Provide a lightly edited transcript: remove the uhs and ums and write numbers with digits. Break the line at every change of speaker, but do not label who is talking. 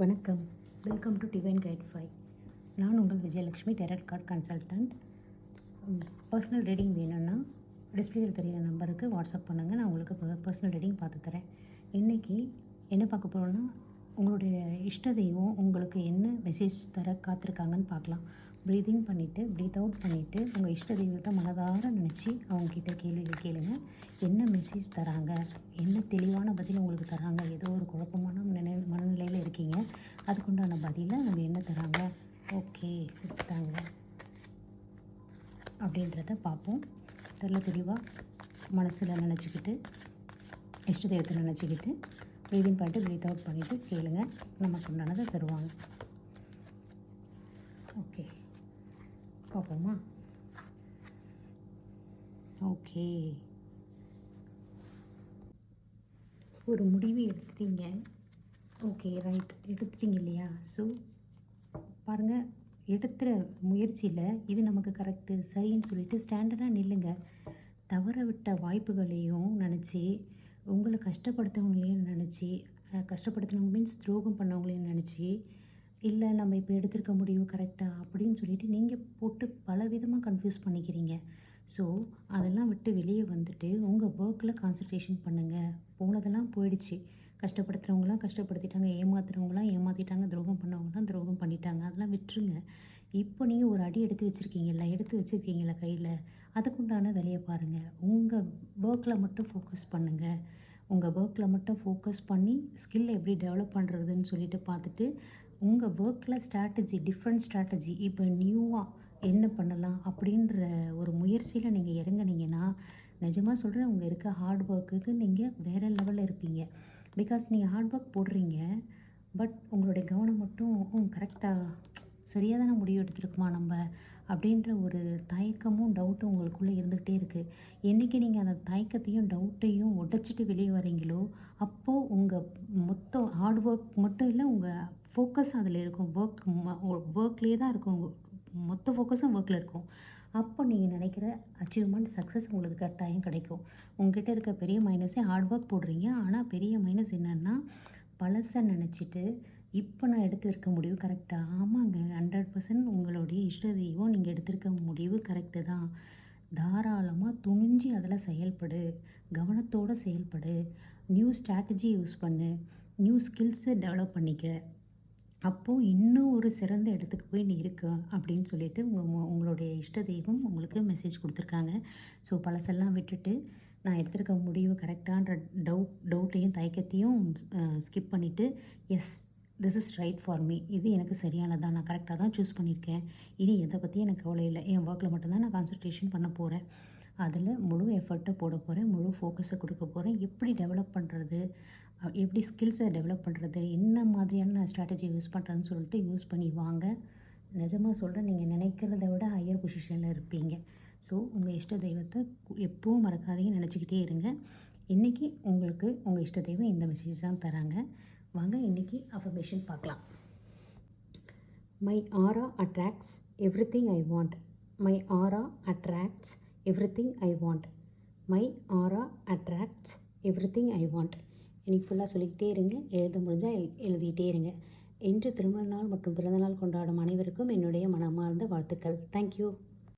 வணக்கம். Welcome to divine guide 5. நான் உங்கள் Vijayalakshmi, tarot card consultant. Personal reading வேணும்னா டிஸ்பிளேயில் தெரிகிற நம்பருக்கு வாட்ஸ்அப் பண்ணுங்கள். நான் உங்களுக்கு பர்சனல் ரீடிங் பார்த்து தரேன். இன்றைக்கி என்ன பார்க்க போகிறோன்னா, உங்களுடைய இஷ்ட தெய்வம் உங்களுக்கு என்ன மெசேஜ் தர காத்திருக்காங்கன்னு பார்க்கலாம். ப்ரீத் இன் பண்ணிவிட்டு ப்ரீத் அவுட் பண்ணிவிட்டு உங்கள் இஷ்ட தெய்வத்தை மனதார நினச்சி அவங்கக்கிட்ட கேள்விகள் கேளுங்க. என்ன மெசேஜ் தராங்க, என்ன தெளிவான பதில் உங்களுக்கு தராங்க. ஏதோ ஒரு குழப்பமான மனநிலையில் இருக்கீங்க, அதுக்குண்டான பதிலை அவங்க என்ன தராங்க. ஓகே, கொடுத்துட்டாங்க அப்படின்றத பார்ப்போம். தெளிவாக மனசில் நினச்சிக்கிட்டு இஷ்ட தெய்வத்தை நினச்சிக்கிட்டு ப்ரீதிங் பண்ணிட்டு ப்ரீத் அவுட் பண்ணிவிட்டு கேளுங்க. நமக்கு உண்டானதை தருவாங்க. ஓகே, பார்ப்போமா? ஓகே, ஒரு முடிவு எடுத்துட்டீங்க. ஓகே, ரைட், எடுத்துட்டீங்க இல்லையா? ஸோ பாருங்கள், எடுத்துகிற முயற்சியில் இது நமக்கு கரெக்டு சரின்னு சொல்லிட்டு ஸ்டாண்டர்டாக நில்லுங்க. தவற விட்ட வாய்ப்புகளையும் நினச்சி, உங்களை கஷ்டப்படுத்தவங்களையும் நினச்சி, கஷ்டப்படுத்தினவங்க மீன்ஸ் துரோகம் பண்ணவங்களையும் நினச்சி, இல்லை நம்ம இப்போ எடுத்திருக்க முடிவு கரெக்டாக அப்படின்னு சொல்லிட்டு நீங்கள் போட்டு பல விதமாக கன்ஃபியூஸ் பண்ணிக்கிறீங்க. ஸோ அதெல்லாம் விட்டு வெளியே வந்துட்டு உங்கள் ஒர்க்கில் கான்சன்ட்ரேஷன் பண்ணுங்கள். போனதெல்லாம் போயிடுச்சு. கஷ்டப்படுத்துகிறவங்களாம் கஷ்டப்படுத்திட்டாங்க, ஏமாத்துறவங்களாம் ஏமாற்றிட்டாங்க, துரோகம் பண்ணவங்களாம் துரோகம் பண்ணிட்டாங்க. அதெல்லாம் விட்டுருங்க. இப்போ நீங்கள் ஒரு அடி எடுத்து வச்சுருக்கீங்களா கையில், அதுக்குண்டான வேலையை பாருங்கள். உங்கள் ஒர்க்கில் மட்டும் ஃபோக்கஸ் பண்ணுங்கள். உங்கள் ஒர்க்கில் மட்டும் ஃபோக்கஸ் பண்ணி ஸ்கில்லை எப்படி டெவலப் பண்ணுறதுன்னு சொல்லிட்டு பார்த்துட்டு உங்கள் ஒர்க்கில் டிஃப்ரெண்ட் ஸ்ட்ராட்டஜி இப்போ நியூவாக என்ன பண்ணலாம் அப்படின்ற ஒரு முயற்சியில் நீங்கள் இறங்குனீங்கன்னா, நிஜமாக சொல்கிறேன், உங்கள் இருக்க ஹார்ட் ஒர்க்குக்கு நீங்கள் வேறு லெவலில் இருப்பீங்க. பிகாஸ் நீங்கள் ஹார்ட் ஒர்க் போடுறீங்க, பட் உங்களுடைய கவனம் மட்டும் கரெக்டாக சரியாக தானே முடிவு எடுத்துருக்குமா நம்ம அப்படின்ற ஒரு தயக்கமும் டவுட்டும் உங்களுக்குள்ளே இருந்துகிட்டே இருக்குது. என்றைக்கு நீங்கள் அந்த தயக்கத்தையும் டவுட்டையும் உடைச்சிட்டு வெளியே வரீங்களோ, அப்போது உங்கள் மொத்தம் ஹார்ட் ஒர்க் மட்டும் இல்லை, உங்கள் ஃபோக்கஸ் அதில் இருக்கும். ஒர்க்லேயே தான் இருக்கும். மொத்த ஃபோக்கஸும் ஒர்க்கில் இருக்கும். அப்போ நீங்கள் நினைக்கிற அச்சீவ்மெண்ட் சக்ஸஸ் உங்களுக்கு கட்டாயம் கிடைக்கும். உங்ககிட்ட இருக்க பெரிய மைனஸே ஹார்ட் ஒர்க் போடுறீங்க. ஆனால் பெரிய மைனஸ் என்னென்னா, பழசை நினச்சிட்டு இப்போ நான் எடுத்திருக்க முடிவு கரெக்டாக? ஆமாங்க, 100% உங்களுடைய இஷ்ட தெய்வம் நீங்கள் எடுத்திருக்க முடிவு கரெக்டு தான். தாராளமாக துணிஞ்சு அதில் செயல்படு, கவனத்தோடு செயல்படு, நியூ ஸ்ட்ராட்டஜி யூஸ் பண்ணு, நியூ ஸ்கில்ஸை டெவலப் பண்ணிக்க. அப்போது இன்னும் ஒரு சிறந்த இடத்துக்கு போய் நீ இருக்க அப்படின்னு சொல்லிட்டு உங்களுடைய இஷ்ட தெய்வம் உங்களுக்கு மெசேஜ் கொடுத்துருக்காங்க. ஸோ பழசெல்லாம் விட்டுட்டு நான் எடுத்திருக்க முடிவு கரெக்டான்ற டவுட்டையும் தயக்கத்தையும் ஸ்கிப் பண்ணிவிட்டு, yes this is right for me, இது எனக்கு சரியானதான், நான் கரெக்டாக தான் சூஸ் பண்ணியிருக்கேன், இனி எதை பற்றியும் எனக்கு கவலை இல்லை, என் ஒர்க்கில் மட்டும்தான் நான் கான்சன்ட்ரேஷன் பண்ண போகிறேன், அதில் முழு எஃபர்ட்டை போட போகிறேன், முழு ஃபோக்கஸை கொடுக்க போகிறேன், எப்படி டெவலப் பண்ணுறது, எப்படி ஸ்கில்ஸை டெவலப் பண்ணுறது, என்ன மாதிரியான நான் ஸ்ட்ராட்டஜி யூஸ் பண்ணுறதுன்னு சொல்லிட்டு யூஸ் பண்ணி வாங்க. நிஜமாக சொல்கிறேன், நீங்கள் நினைக்கிறத விட ஹையர் பொசிஷனில் இருப்பீங்க. ஸோ உங்கள் இஷ்ட தெய்வத்தை எப்பவும் மறக்காதீங்க, நினச்சிக்கிட்டே இருங்க. இன்றைக்கி உங்களுக்கு உங்கள் இஷ்ட தெய்வம் இந்த மெசேஜ் தான் தராங்க. வாங்க இன்றைக்கி அஃபர்மேஷன் பார்க்கலாம். My aura attracts everything I want. My aura attracts everything I want. My aura attracts everything I want. இன்றைக்கி ஃபுல்லாக சொல்லிக்கிட்டே இருங்க. எழுத முடிஞ்சால் எழுதிக்கிட்டே இருங்க. இன்று திருமண நாள் மற்றும் பிறந்தநாள் கொண்டாடும் அனைவருக்கும் என்னுடைய மனமார்ந்த வாழ்த்துக்கள். தேங்க்யூ.